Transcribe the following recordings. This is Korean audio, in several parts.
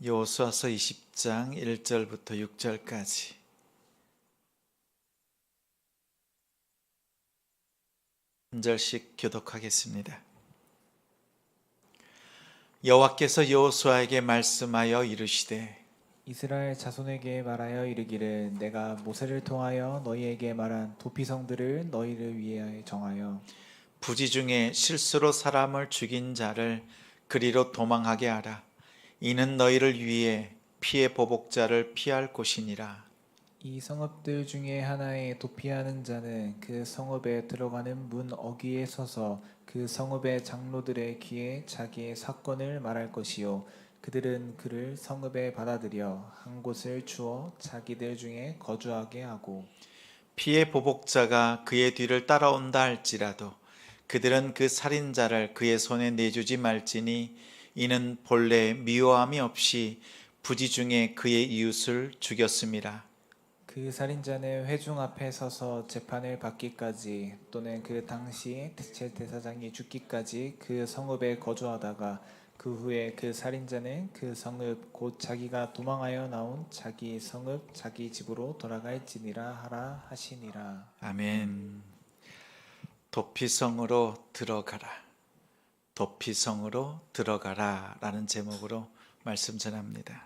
여호수아서 20장 1절부터 6절까지 한 절씩 교독하겠습니다. 여호와께서 여호수아에게 말씀하여 이르시되 이스라엘 자손에게 말하여 이르기를 내가 모세를 통하여 너희에게 말한 도피성들을 너희를 위해 정하여 부지 중에 실수로 사람을 죽인 자를 그리로 도망하게 하라. 이는 너희를 위해 피의 보복자를 피할 곳이니라. 이 성읍들 중에 하나에 도피하는 자는 그 성읍에 들어가는 문 어귀에 서서 그 성읍의 장로들의 귀에 자기의 사건을 말할 것이요 그들은 그를 성읍에 받아들여 한 곳을 주어 자기들 중에 거주하게 하고 피의 보복자가 그의 뒤를 따라온다 할지라도 그들은 그 살인자를 그의 손에 내주지 말지니 이는 본래 미워함이 없이 부지 중에 그의 이웃을 죽였음이라. 그 살인자는 회중 앞에 서서 재판을 받기까지 또는 그 당시 대제사장이 죽기까지 그 성읍에 거주하다가 그 후에 그 살인자는 그 성읍 곧 자기가 도망하여 나온 자기 성읍 자기 집으로 돌아갈지니라 하라 하시니라. 아멘. 도피성으로 들어가라. 도피성으로 들어가라 라는 제목으로 말씀 전합니다.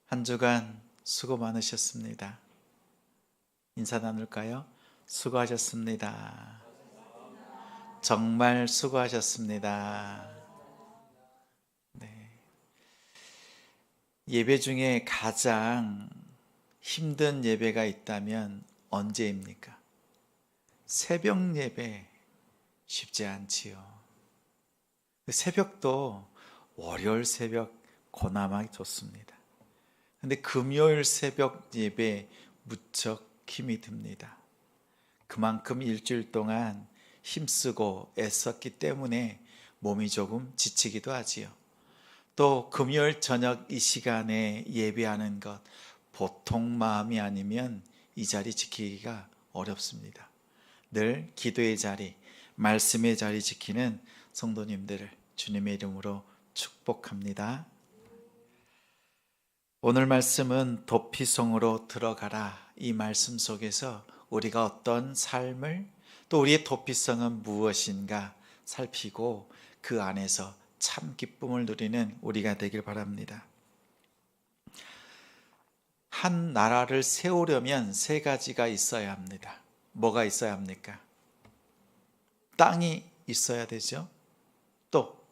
한 주간 수고 많으셨습니다. 인사 나눌까요? 수고하셨습니다. 정말 수고하셨습니다. 네. 예배 중에 가장 힘든 예배가 있다면 언제입니까? 새벽 예배 쉽지 않지요. 새벽도 월요일 새벽 고나마 좋습니다. 근데 금요일 새벽 예배 무척 힘이 듭니다. 그만큼 일주일 동안 힘쓰고 애썼기 때문에 몸이 조금 지치기도 하지요. 또 금요일 저녁 이 시간에 예배하는 것 보통 마음이 아니면 이 자리 지키기가 어렵습니다. 늘 기도의 자리, 말씀의 자리 지키는 성도님들을 주님의 이름으로 축복합니다. 오늘 말씀은 도피성으로 들어가라. 이 말씀 속에서 우리가 어떤 삶을 또 우리의 도피성은 무엇인가 살피고 그 안에서 참 기쁨을 누리는 우리가 되길 바랍니다. 한 나라를 세우려면 세 가지가 있어야 합니다. 뭐가 있어야 합니까? 땅이 있어야 되죠. 또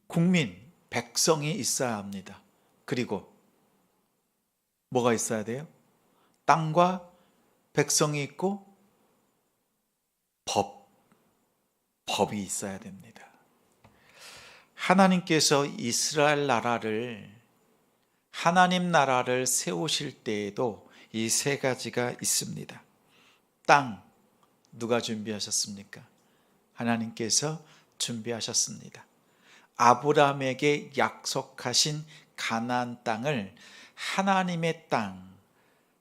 국민, 백성이 있어야 합니다. 그리고 뭐가 있어야 돼요? 땅과 백성이 있고 법이 있어야 됩니다. 하나님께서 이스라엘 나라를 하나님 나라를 세우실 때에도 이 세 가지가 있습니다. 땅 누가 준비하셨습니까? 하나님께서 준비하셨습니다. 아브라함에게 약속하신 가나안 땅을 하나님의 땅,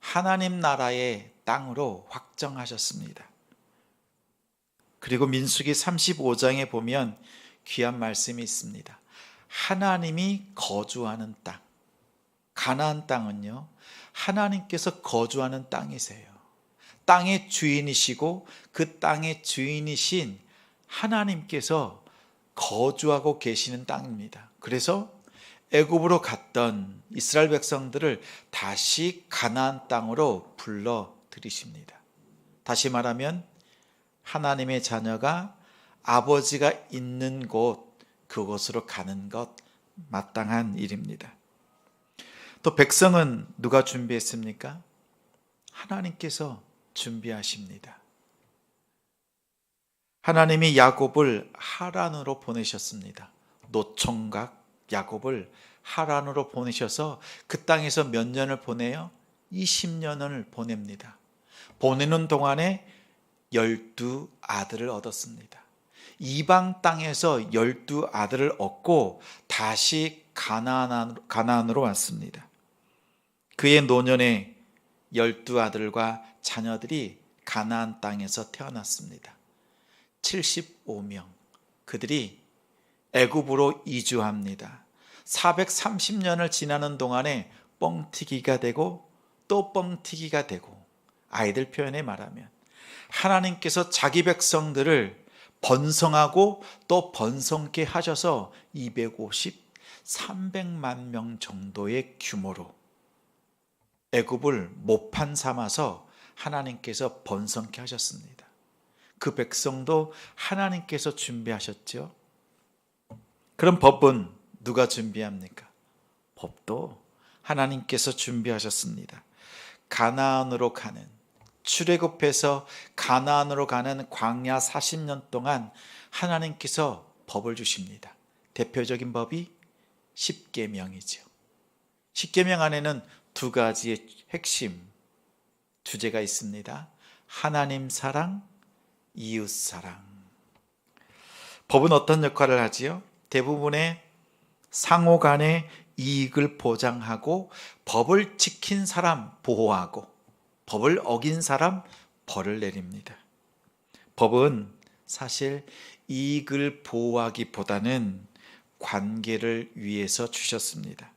하나님 나라의 땅으로 확정하셨습니다. 그리고 민수기 35장에 보면 귀한 말씀이 있습니다. 하나님이 거주하는 땅, 가나안 땅은요, 하나님께서 거주하는 땅이세요. 땅의 주인이시고 그 땅의 주인이신 하나님께서 거주하고 계시는 땅입니다. 그래서 애굽으로 갔던 이스라엘 백성들을 다시 가나안 땅으로 불러 들이십니다. 다시 말하면 하나님의 자녀가 아버지가 있는 곳, 그곳으로 가는 것 마땅한 일입니다. 또 백성은 누가 준비했습니까? 하나님께서 준비하십니다. 하나님이 야곱을 하란으로 보내셨습니다. 노총각 야곱을 하란으로 보내셔서 그 땅에서 몇 년을 보내요? 20년을 보냅니다. 보내는 동안에 12아들을 얻었습니다. 이방 땅에서 12아들을 얻고 다시 가나안으로 왔습니다. 그의 노년에 12아들과 자녀들이 가나안 땅에서 태어났습니다. 75명. 그들이 애굽으로 이주합니다. 430년을 지나는 동안에 뻥튀기가 되고 또 뻥튀기가 되고, 아이들 표현에 말하면 하나님께서 자기 백성들을 번성하고 또 번성케 하셔서 250, 300만 명 정도의 규모로 애굽을 모판 삼아서 하나님께서 번성케 하셨습니다. 그 백성도 하나님께서 준비하셨죠. 그럼 법은 누가 준비합니까? 법도 하나님께서 준비하셨습니다. 가나안으로 가는, 출애굽해서 가나안으로 가는 광야 40년 동안 하나님께서 법을 주십니다. 대표적인 법이 십계명이죠. 십계명 안에는 두 가지의 핵심 주제가 있습니다. 하나님 사랑, 이웃 사랑. 법은 어떤 역할을 하지요? 대부분의 상호 간의 이익을 보장하고 법을 지킨 사람 보호하고 법을 어긴 사람 벌을 내립니다. 법은 사실 이익을 보호하기보다는 관계를 위해서 주셨습니다.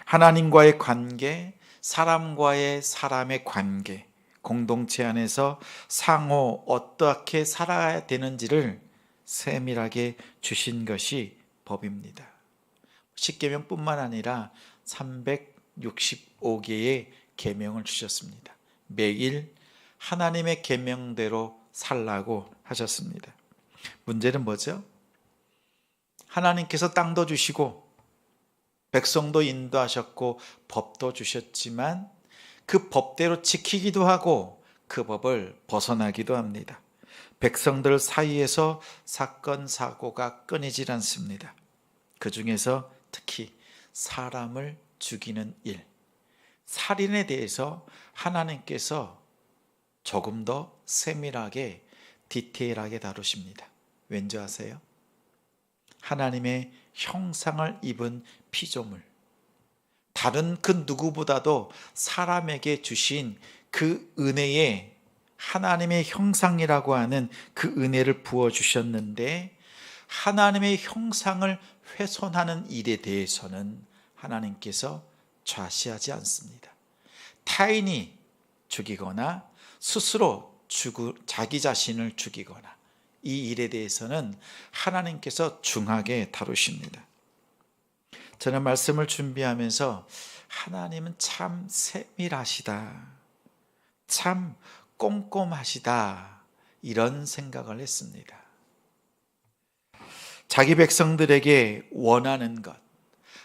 하나님과의 관계, 사람과의 사람의 관계, 공동체 안에서 상호 어떻게 살아야 되는지를 세밀하게 주신 것이 법입니다. 십계명뿐만 아니라 365개의 계명을 주셨습니다. 매일 하나님의 계명대로 살라고 하셨습니다. 문제는 뭐죠? 하나님께서 땅도 주시고 백성도 인도하셨고 법도 주셨지만 그 법대로 지키기도 하고 그 법을 벗어나기도 합니다. 백성들 사이에서 사건 사고가 끊이질 않습니다. 그 중에서 특히 사람을 죽이는 일, 살인에 대해서 하나님께서 조금 더 세밀하게 디테일하게 다루십니다. 왠지 아세요? 하나님의 형상을 입은 피조물, 다른 그 누구보다도 사람에게 주신 그 은혜에 하나님의 형상이라고 하는 그 은혜를 부어주셨는데 하나님의 형상을 훼손하는 일에 대해서는 하나님께서 좌시하지 않습니다. 타인이 죽이거나 스스로 자기 자신을 죽이거나 이 일에 대해서는 하나님께서 중하게 다루십니다. 저는 말씀을 준비하면서 하나님은 참 세밀하시다, 참 꼼꼼하시다, 이런 생각을 했습니다. 자기 백성들에게 원하는 것,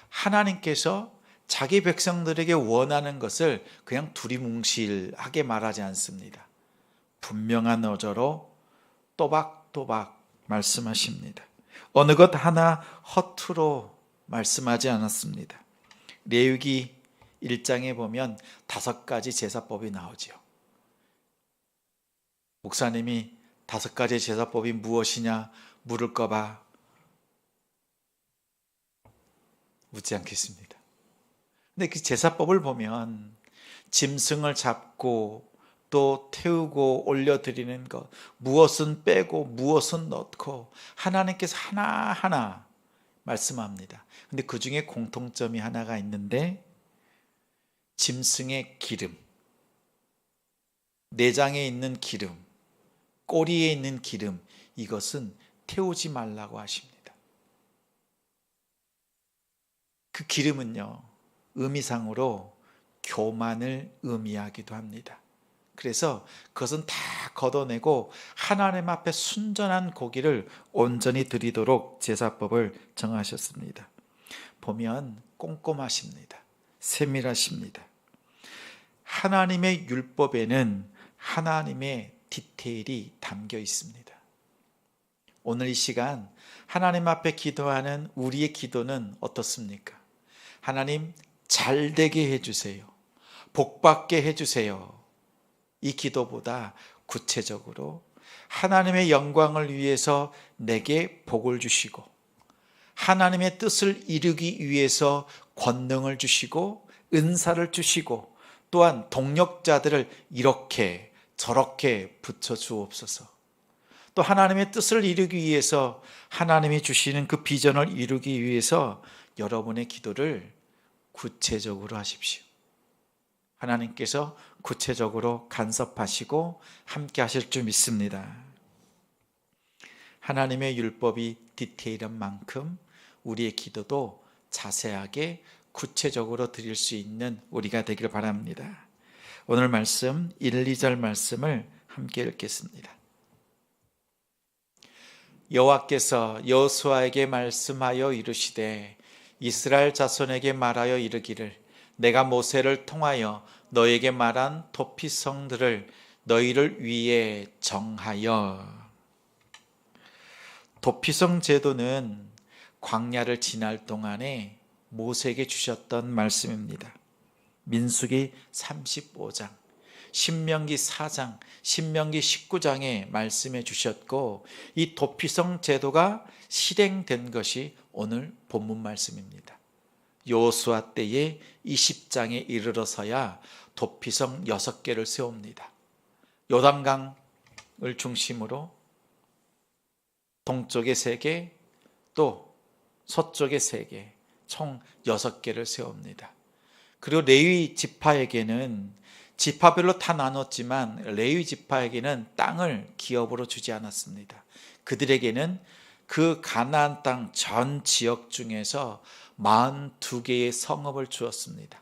하나님께서 자기 백성들에게 원하는 것을 그냥 두리뭉실하게 말하지 않습니다. 분명한 어조로 또박또박 말씀하십니다. 어느 것 하나 허투루 말씀하지 않았습니다. 레위기 1장에 보면 5가지 제사법이 나오죠. 목사님이 5가지 제사법이 무엇이냐 물을까 봐 묻지 않겠습니다. 근데 그 제사법을 보면 짐승을 잡고 또 태우고 올려드리는 것, 무엇은 빼고 무엇은 넣고 하나님께서 하나하나 말씀합니다. 근데 그 중에 공통점이 하나가 있는데 짐승의 기름, 내장에 있는 기름, 꼬리에 있는 기름, 이것은 태우지 말라고 하십니다. 그 기름은요, 의미상으로 교만을 의미하기도 합니다. 그래서 그것은 다 걷어내고 하나님 앞에 순전한 고기를 온전히 드리도록 제사법을 정하셨습니다. 보면 꼼꼼하십니다. 세밀하십니다. 하나님의 율법에는 하나님의 디테일이 담겨 있습니다. 오늘 이 시간 하나님 앞에 기도하는 우리의 기도는 어떻습니까? 하나님 잘 되게 해주세요. 복 받게 해주세요. 이 기도보다 구체적으로 하나님의 영광을 위해서 내게 복을 주시고 하나님의 뜻을 이루기 위해서 권능을 주시고 은사를 주시고 또한 동력자들을 이렇게 저렇게 붙여 주옵소서. 또 하나님의 뜻을 이루기 위해서 하나님이 주시는 그 비전을 이루기 위해서 여러분의 기도를 구체적으로 하십시오. 하나님께서 구체적으로 간섭하시고 함께 하실 줄 믿습니다. 하나님의 율법이 디테일한 만큼 우리의 기도도 자세하게 구체적으로 드릴 수 있는 우리가 되기를 바랍니다. 오늘 말씀 1, 2절 말씀을 함께 읽겠습니다. 여호와께서 여호수아에게 말씀하여 이르시되 이스라엘 자손에게 말하여 이르기를 내가 모세를 통하여 너에게 말한 도피성들을 너희를 위해 정하여. 도피성 제도는 광야를 지날 동안에 모세에게 주셨던 말씀입니다. 민수기 35장, 신명기 4장, 신명기 19장에 말씀해 주셨고 이 도피성 제도가 실행된 것이 오늘 본문 말씀입니다. 여호수아 때에 20장에 이르러서야 도피성 6개를 세웁니다. 요단강을 중심으로 동쪽에 3개, 또 서쪽에 3개, 총 6개를 세웁니다. 그리고 레위 지파에게는 지파별로 다 나눴지만 레위 지파에게는 땅을 기업으로 주지 않았습니다. 그들에게는 그 가나안 땅 전 지역 중에서 42개의 성읍을 주었습니다.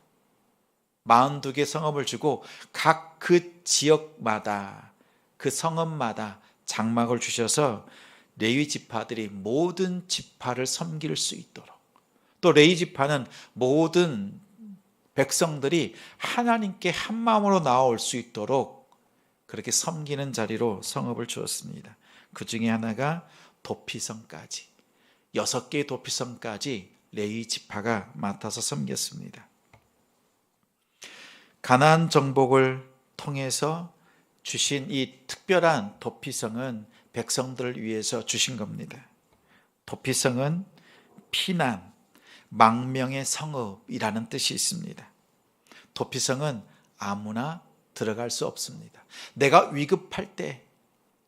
42개 성읍을 주고 각 그 지역마다 그 성읍마다 장막을 주셔서 레위 지파들이 모든 지파를 섬길 수 있도록, 또 레위 지파는 모든 백성들이 하나님께 한 마음으로 나아올 수 있도록 그렇게 섬기는 자리로 성읍을 주었습니다. 그 중에 하나가 도피성까지, 6개의 도피성까지 레위 지파가 맡아서 섬겼습니다. 가나안 정복을 통해서 주신 이 특별한 도피성은 백성들을 위해서 주신 겁니다. 도피성은 피난, 망명의 성읍이라는 뜻이 있습니다. 도피성은 아무나 들어갈 수 없습니다. 내가 위급할 때,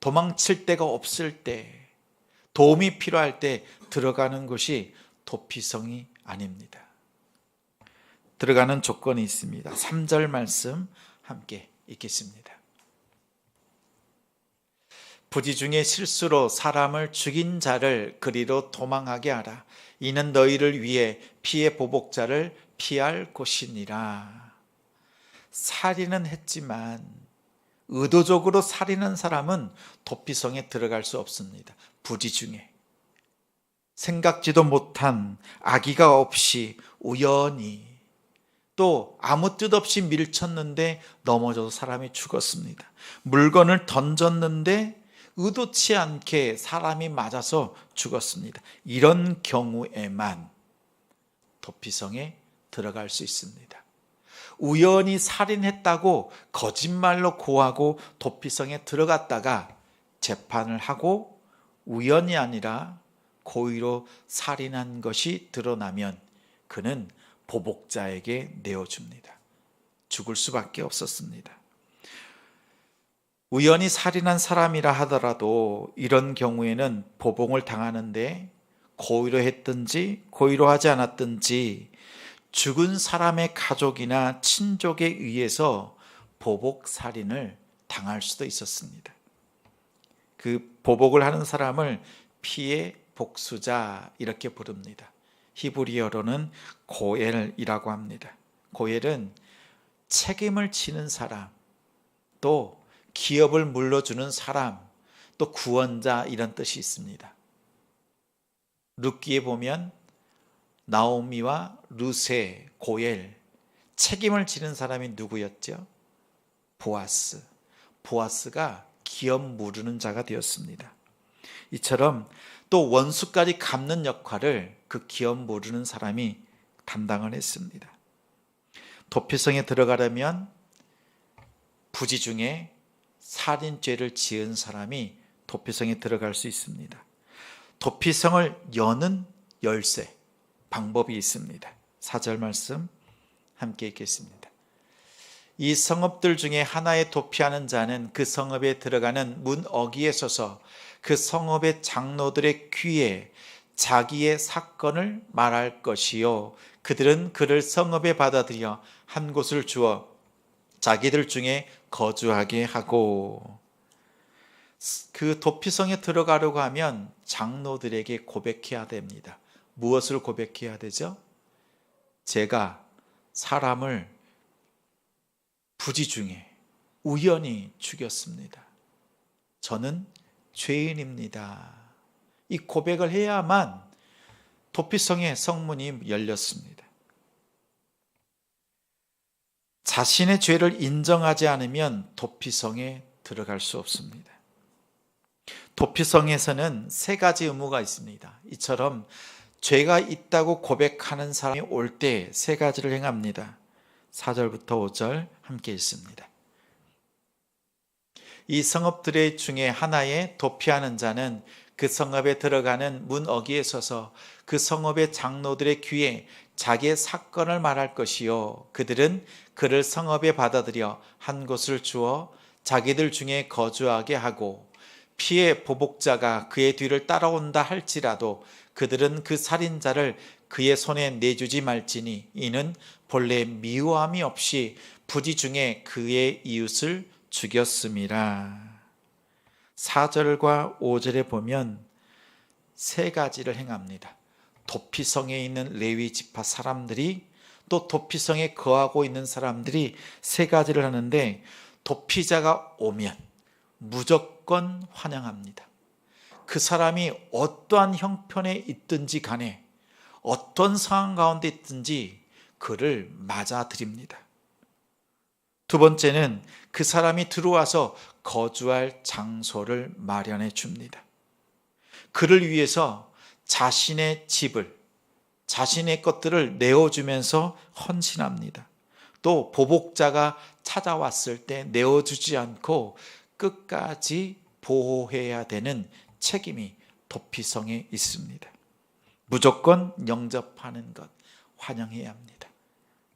도망칠 데가 없을 때, 도움이 필요할 때 들어가는 곳이 도피성이 아닙니다. 들어가는 조건이 있습니다. 3절 말씀 함께 읽겠습니다. 부지 중에 실수로 사람을 죽인 자를 그리로 도망하게 하라. 이는 너희를 위해 피의 보복자를 피할 곳이니라. 살인은 했지만 의도적으로 살인한 사람은 도피성에 들어갈 수 없습니다. 부지 중에 생각지도 못한 악의가 없이 우연히, 또 아무 뜻 없이 밀쳤는데 넘어져서 사람이 죽었습니다. 물건을 던졌는데 의도치 않게 사람이 맞아서 죽었습니다. 이런 경우에만 도피성에 들어갈 수 있습니다. 우연히 살인했다고 거짓말로 고하고 도피성에 들어갔다가 재판을 하고 우연이 아니라 고의로 살인한 것이 드러나면 그는 보복자에게 내어줍니다. 죽을 수밖에 없었습니다. 우연히 살인한 사람이라 하더라도 이런 경우에는 보복을 당하는데 고의로 했든지 고의로 하지 않았든지 죽은 사람의 가족이나 친족에 의해서 보복 살인을 당할 수도 있었습니다. 그 보복을 하는 사람을 피의 복수자 이렇게 부릅니다. 히브리어로는 고엘이라고 합니다. 고엘은 책임을 지는 사람, 또 기업을 물려주는 사람, 또 구원자 이런 뜻이 있습니다. 룻기에 보면 나오미와 룻의 고엘, 책임을 지는 사람이 누구였죠? 보아스. 보아스가 기업 물르는 자가 되었습니다. 이처럼 또 원수까지 갚는 역할을 그 기업 모르는 사람이 담당을 했습니다. 도피성에 들어가려면 부지 중에 살인죄를 지은 사람이 도피성에 들어갈 수 있습니다. 도피성을 여는 열쇠, 방법이 있습니다. 4절 말씀 함께 읽겠습니다. 이 성읍들 중에 하나에 도피하는 자는 그 성읍에 들어가는 문 어귀에 서서 그 성읍의 장로들의 귀에 자기의 사건을 말할 것이요 그들은 그를 성읍에 받아들여 한 곳을 주어 자기들 중에 거주하게 하고. 그 도피성에 들어가려고 하면 장로들에게 고백해야 됩니다. 무엇을 고백해야 되죠? 제가 사람을 부지 중에 우연히 죽였습니다. 저는 죄인입니다. 이 고백을 해야만 도피성의 성문이 열렸습니다. 자신의 죄를 인정하지 않으면 도피성에 들어갈 수 없습니다. 도피성에서는 세 가지 의무가 있습니다. 이처럼 죄가 있다고 고백하는 사람이 올 때 세 가지를 행합니다. 4절부터 5절 함께 읽습니다. 이 성읍들의 중에 하나에 도피하는 자는 그 성읍에 들어가는 문 어귀에 서서 그 성읍의 장로들의 귀에 자기의 사건을 말할 것이요 그들은 그를 성읍에 받아들여 한 곳을 주어 자기들 중에 거주하게 하고 피해 보복자가 그의 뒤를 따라온다 할지라도 그들은 그 살인자를 그의 손에 내주지 말지니 이는 본래 미워함이 없이 부지 중에 그의 이웃을 죽였음이라. 4절과 5절에 보면 세 가지를 행합니다. 도피성에 있는 레위 지파 사람들이 또 도피성에 거하고 있는 사람들이 세 가지를 하는데 도피자가 오면 무조건 환영합니다. 그 사람이 어떠한 형편에 있든지 간에 어떤 상황 가운데 있든지 그를 맞아들입니다. 두 번째는 그 사람이 들어와서 거주할 장소를 마련해 줍니다. 그를 위해서 자신의 집을, 자신의 것들을 내어주면서 헌신합니다. 또 보복자가 찾아왔을 때 내어주지 않고 끝까지 보호해야 되는 책임이 도피성에 있습니다. 무조건 영접하는 것, 환영해야 합니다.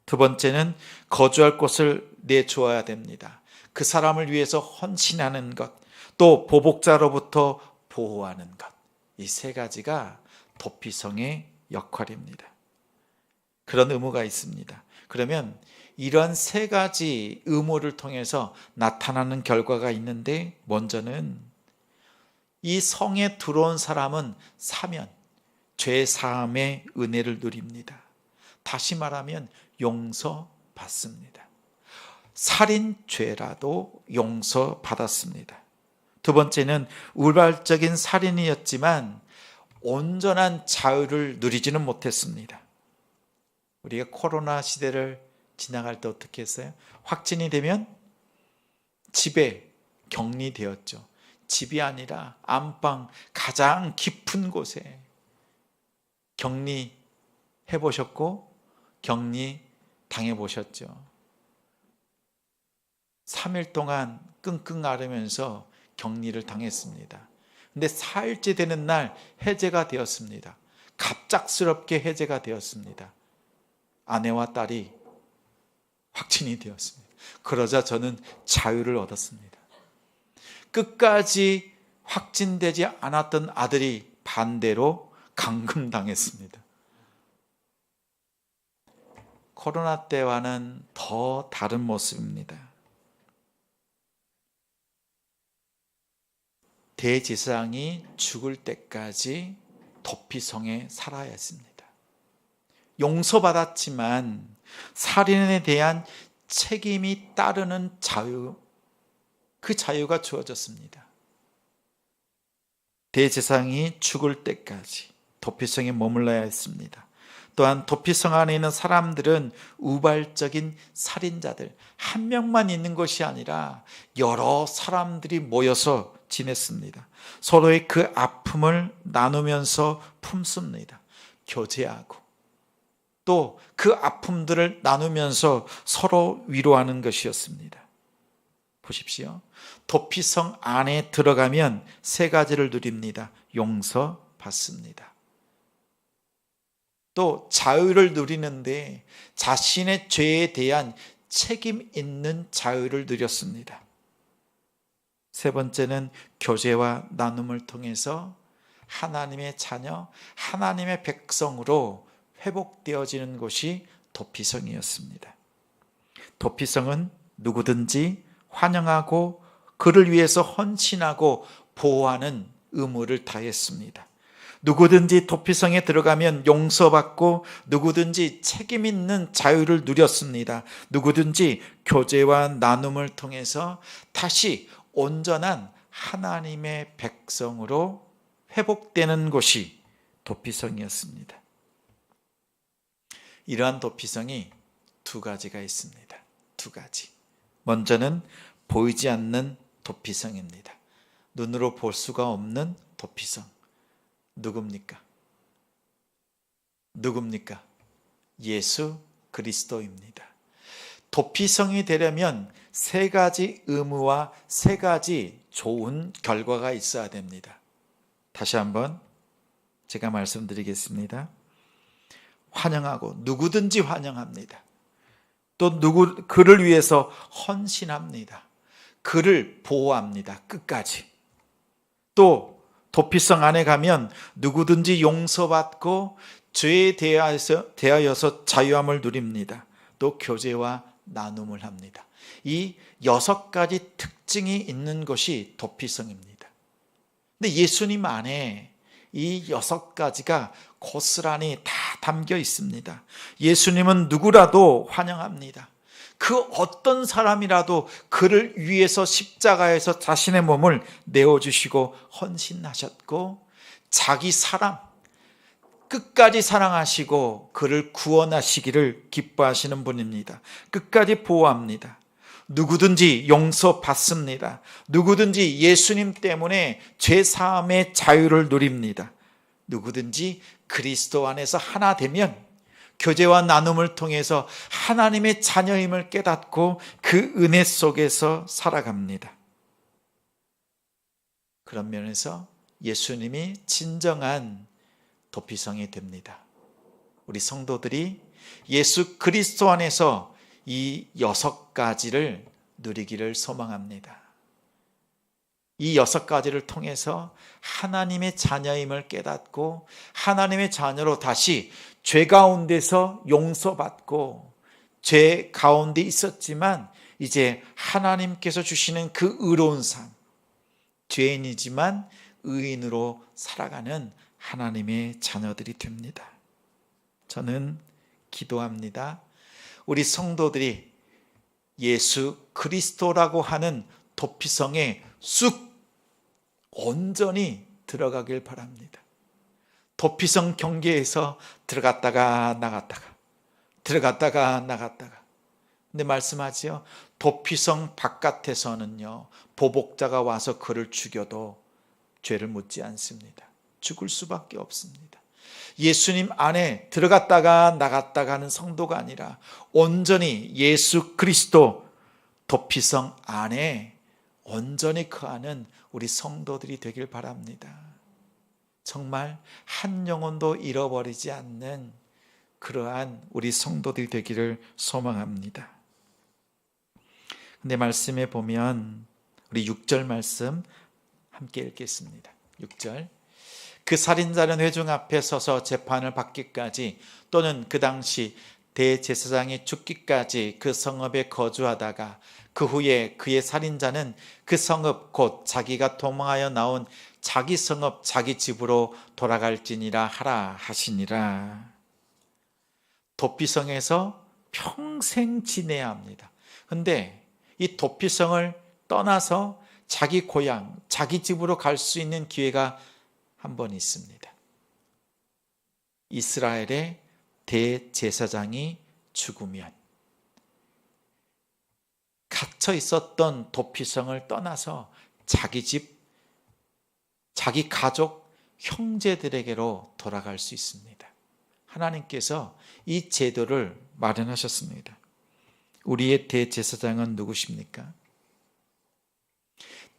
두 번째는 거주할 곳을 내주어야 됩니다. 그 사람을 위해서 헌신하는 것, 또 보복자로부터 보호하는 것. 이 세 가지가 도피성의 역할입니다. 그런 의무가 있습니다. 그러면 이런 세 가지 의무를 통해서 나타나는 결과가 있는데 먼저는 이 성에 들어온 사람은 사면, 죄 사함의 은혜를 누립니다. 다시 말하면 용서받습니다. 살인죄라도 용서받았습니다. 두 번째는 우발적인 살인이었지만 온전한 자유를 누리지는 못했습니다. 우리가 코로나 시대를 지나갈 때 어떻게 했어요? 확진이 되면 집에 격리되었죠. 집이 아니라 안방 가장 깊은 곳에 격리해 보셨고 격리 당해 보셨죠. 3일 동안 끙끙 앓으면서 격리를 당했습니다. 근데 4일째 되는 날 해제가 되었습니다. 갑작스럽게 해제가 되었습니다. 아내와 딸이 확진이 되었습니다. 그러자 저는 자유를 얻었습니다. 끝까지 확진되지 않았던 아들이 반대로 감금당했습니다. 코로나 때와는 더 다른 모습입니다. 대제사장이 죽을 때까지 도피성에 살아야 했습니다. 용서받았지만 살인에 대한 책임이 따르는 자유, 그 자유가 주어졌습니다. 대제사장이 죽을 때까지 도피성에 머물러야 했습니다. 또한 도피성 안에 있는 사람들은 우발적인 살인자들, 한 명만 있는 것이 아니라 여러 사람들이 모여서 지냈습니다. 서로의 그 아픔을 나누면서 품습니다. 교제하고 또 그 아픔들을 나누면서 서로 위로하는 것이었습니다. 보십시오. 도피성 안에 들어가면 세 가지를 누립니다. 용서받습니다. 또 자유를 누리는데 자신의 죄에 대한 책임 있는 자유를 누렸습니다. 세 번째는 교제와 나눔을 통해서 하나님의 자녀, 하나님의 백성으로 회복되어지는 것이 도피성이었습니다. 도피성은 누구든지 환영하고 그를 위해서 헌신하고 보호하는 의무를 다했습니다. 누구든지 도피성에 들어가면 용서받고 누구든지 책임 있는 자유를 누렸습니다. 누구든지 교제와 나눔을 통해서 다시 온전한 하나님의 백성으로 회복되는 곳이 도피성이었습니다. 이러한 도피성이 두 가지가 있습니다. 두 가지. 먼저는 보이지 않는 도피성입니다. 눈으로 볼 수가 없는 도피성. 누굽니까? 예수 그리스도입니다. 도피성이 되려면 세 가지 의무와 세 가지 좋은 결과가 있어야 됩니다. 다시 한번 제가 말씀드리겠습니다. 환영하고 누구든지 환영합니다. 또 그를 위해서 헌신합니다. 그를 보호합니다. 끝까지. 또 도피성 안에 가면 누구든지 용서받고 죄에 대하여서 자유함을 누립니다. 또 교제와 나눔을 합니다. 이 6가지 특징이 있는 것이 도피성입니다. 근데 예수님 안에 이 6가지가 고스란히 다 담겨 있습니다. 예수님은 누구라도 환영합니다. 그 어떤 사람이라도 그를 위해서 십자가에서 자신의 몸을 내어주시고 헌신하셨고, 자기 사람 끝까지 사랑하시고 그를 구원하시기를 기뻐하시는 분입니다. 끝까지 보호합니다. 누구든지 용서받습니다. 누구든지 예수님 때문에 죄사함의 자유를 누립니다. 누구든지 그리스도 안에서 하나 되면 교제와 나눔을 통해서 하나님의 자녀임을 깨닫고 그 은혜 속에서 살아갑니다. 그런 면에서 예수님이 진정한 도피성이 됩니다. 우리 성도들이 예수 그리스도 안에서 이 6가지를 누리기를 소망합니다. 이 6가지를 통해서 하나님의 자녀임을 깨닫고 하나님의 자녀로 다시 죄 가운데서 용서받고, 죄 가운데 있었지만 이제 하나님께서 주시는 그 의로운 삶, 죄인이지만 의인으로 살아가는 하나님의 자녀들이 됩니다. 저는 기도합니다. 우리 성도들이 예수 그리스도라고 하는 도피성에 쑥 온전히 들어가길 바랍니다. 도피성 경계에서 들어갔다가 나갔다가 근데 말씀하지요, 도피성 바깥에서는요 보복자가 와서 그를 죽여도 죄를 묻지 않습니다. 죽을 수밖에 없습니다. 예수님 안에 들어갔다가 나갔다가 하는 성도가 아니라 온전히 예수 그리스도 도피성 안에 온전히 거하는 우리 성도들이 되길 바랍니다. 정말 한 영혼도 잃어버리지 않는 그러한 우리 성도들이 되기를 소망합니다. 근데 말씀에 보면 우리 6절 말씀 함께 읽겠습니다. 6절. 그 살인자는 회중 앞에 서서 재판을 받기까지 또는 그 당시 대제사장이 죽기까지 그 성읍에 거주하다가 그 후에 그의 살인자는 그 성읍 곧 자기가 도망하여 나온 자기 성읍 자기 집으로 돌아갈지니라 하라 하시니라. 도피성에서 평생 지내야 합니다. 그런데 이 도피성을 떠나서 자기 고향, 자기 집으로 갈 수 있는 기회가 한 번 있습니다. 이스라엘의 대제사장이 죽으면 갇혀 있었던 도피성을 떠나서 자기 집, 자기 가족, 형제들에게로 돌아갈 수 있습니다. 하나님께서 이 제도를 마련하셨습니다. 우리의 대제사장은 누구십니까?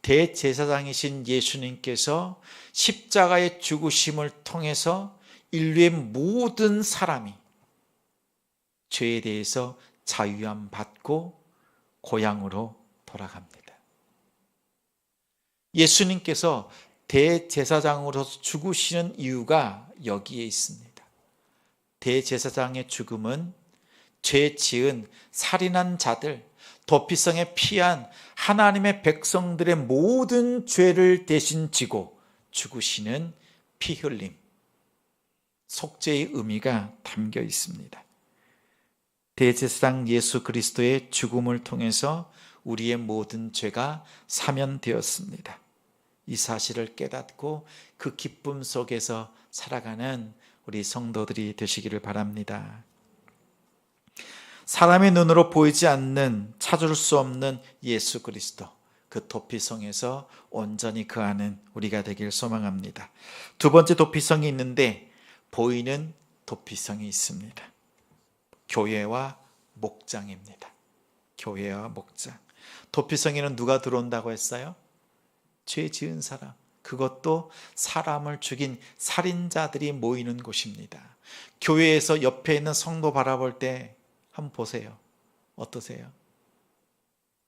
대제사장이신 예수님께서 십자가의 죽으심을 통해서 인류의 모든 사람이 죄에 대해서 자유함 받고 고향으로 돌아갑니다. 예수님께서 대제사장으로서 죽으시는 이유가 여기에 있습니다. 대제사장의 죽음은 죄 지은 살인한 자들, 도피성에 피한 하나님의 백성들의 모든 죄를 대신 지고 죽으시는 피 흘림, 속죄의 의미가 담겨 있습니다. 대제사장 예수 그리스도의 죽음을 통해서 우리의 모든 죄가 사면되었습니다. 이 사실을 깨닫고 그 기쁨 속에서 살아가는 우리 성도들이 되시기를 바랍니다. 사람의 눈으로 보이지 않는, 찾을 수 없는 예수 그리스도, 그 도피성에서 온전히 거하는 우리가 되길 소망합니다. 두 번째 도피성이 있는데 보이는 도피성이 있습니다. 교회와 목장입니다. 교회와 목장. 도피성에는 누가 들어온다고 했어요? 죄 지은 사람, 그것도 사람을 죽인 살인자들이 모이는 곳입니다. 교회에서 옆에 있는 성도 바라볼 때 한번 보세요. 어떠세요?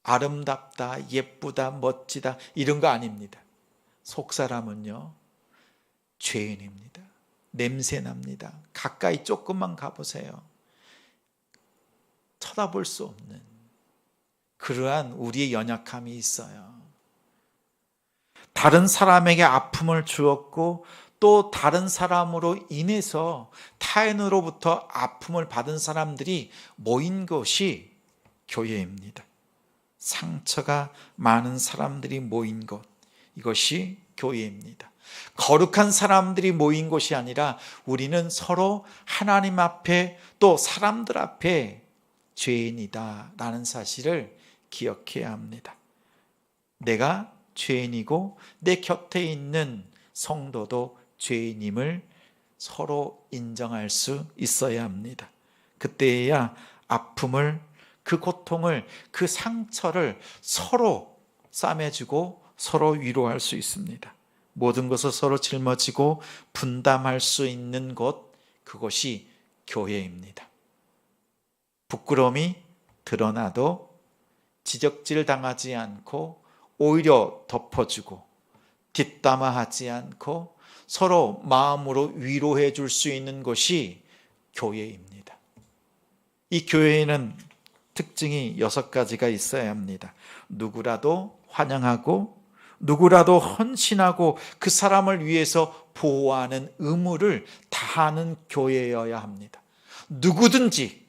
아름답다, 예쁘다, 멋지다 이런 거 아닙니다. 속사람은요, 죄인입니다. 냄새납니다. 가까이 조금만 가보세요. 쳐다볼 수 없는 그러한 우리의 연약함이 있어요. 다른 사람에게 아픔을 주었고 또 다른 사람으로 인해서 타인으로부터 아픔을 받은 사람들이 모인 것이 교회입니다. 상처가 많은 사람들이 모인 곳, 이것이 교회입니다. 거룩한 사람들이 모인 곳이 아니라 우리는 서로 하나님 앞에 또 사람들 앞에 죄인이다 라는 사실을 기억해야 합니다. 내가 죄인이고 내 곁에 있는 성도도 죄인임을 서로 인정할 수 있어야 합니다. 그때야 아픔을, 그 고통을, 그 상처를 서로 싸매주고 서로 위로할 수 있습니다. 모든 것을 서로 짊어지고 분담할 수 있는 곳, 그것이 교회입니다. 부끄러움이 드러나도 지적질 당하지 않고 오히려 덮어주고 뒷담화하지 않고 서로 마음으로 위로해 줄 수 있는 것이 교회입니다. 이 교회에는 특징이 6가지가 있어야 합니다. 누구라도 환영하고 누구라도 헌신하고 그 사람을 위해서 보호하는 의무를 다하는 교회여야 합니다. 누구든지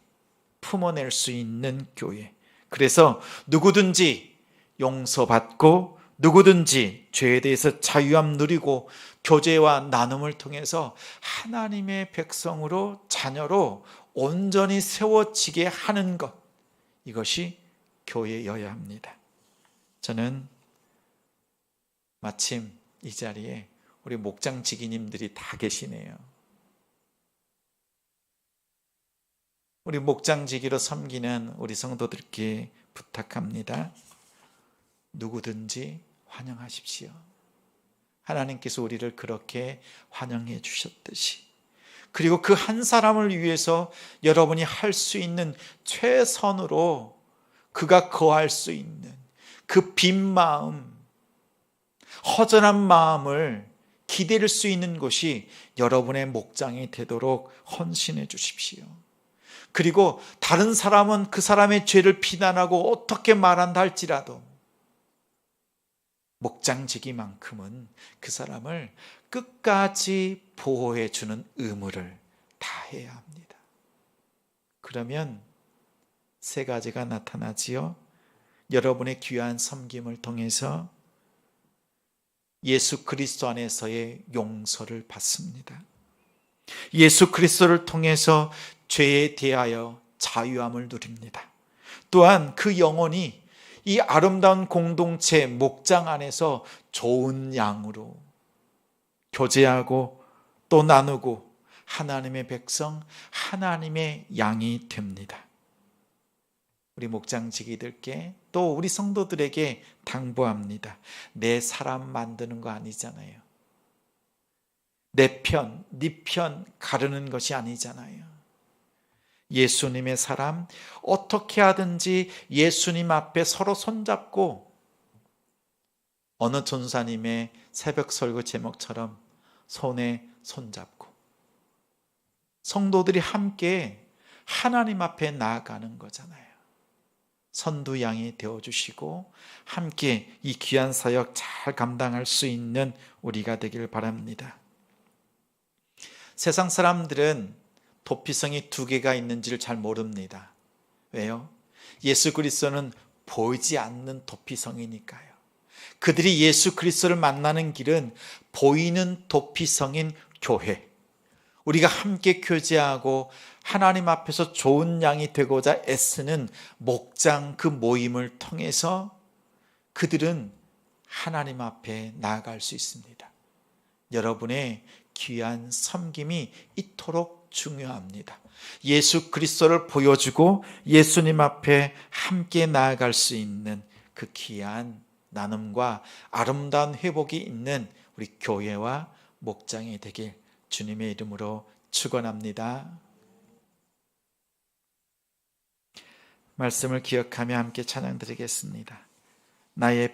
품어낼 수 있는 교회. 그래서 누구든지 용서받고 누구든지 죄에 대해서 자유함 누리고 교제와 나눔을 통해서 하나님의 백성으로, 자녀로 온전히 세워지게 하는 것, 이것이 교회여야 합니다. 저는 마침 이 자리에 우리 목장 지기님들이 다 계시네요. 우리 목장 지기로 섬기는 우리 성도들께 부탁합니다. 누구든지 환영하십시오. 하나님께서 우리를 그렇게 환영해 주셨듯이, 그리고 그 한 사람을 위해서 여러분이 할 수 있는 최선으로 그가 거할 수 있는 그 빈 마음, 허전한 마음을 기댈 수 있는 것이 여러분의 목장이 되도록 헌신해 주십시오. 그리고 다른 사람은 그 사람의 죄를 비난하고 어떻게 말한다 할지라도 목장지기만큼은 그 사람을 끝까지 보호해 주는 의무를 다해야 합니다. 그러면 3가지가 나타나지요. 여러분의 귀한 섬김을 통해서 예수 그리스도 안에서의 용서를 받습니다. 예수 그리스도를 통해서 죄에 대하여 자유함을 누립니다. 또한 그 영혼이 이 아름다운 공동체 목장 안에서 좋은 양으로 교제하고 또 나누고 하나님의 백성, 하나님의 양이 됩니다. 우리 목장지기들께 또 우리 성도들에게 당부합니다. 내 사람 만드는 거 아니잖아요. 내 편, 네 편 가르는 것이 아니잖아요. 예수님의 사람, 어떻게 하든지 예수님 앞에 서로 손잡고 어느 전사님의 새벽 설교 제목처럼 손에 손잡고 성도들이 함께 하나님 앞에 나아가는 거잖아요. 선두양이 되어주시고 함께 이 귀한 사역 잘 감당할 수 있는 우리가 되길 바랍니다. 세상 사람들은 도피성이 두 개가 있는지를 잘 모릅니다. 왜요? 예수 그리스도는 보이지 않는 도피성이니까요. 그들이 예수 그리스도를 만나는 길은 보이는 도피성인 교회, 우리가 함께 교제하고 하나님 앞에서 좋은 양이 되고자 애쓰는 목장 그 모임을 통해서 그들은 하나님 앞에 나아갈 수 있습니다. 여러분의 귀한 섬김이 이토록 중요합니다. 예수 그리스도를 보여주고 예수님 앞에 함께 나아갈 수 있는 그 귀한 나눔과 아름다운 회복이 있는 우리 교회와 목장이 되길 주님의 이름으로 축원합니다. 말씀을 기억하며 함께 찬양 드리겠습니다. 나의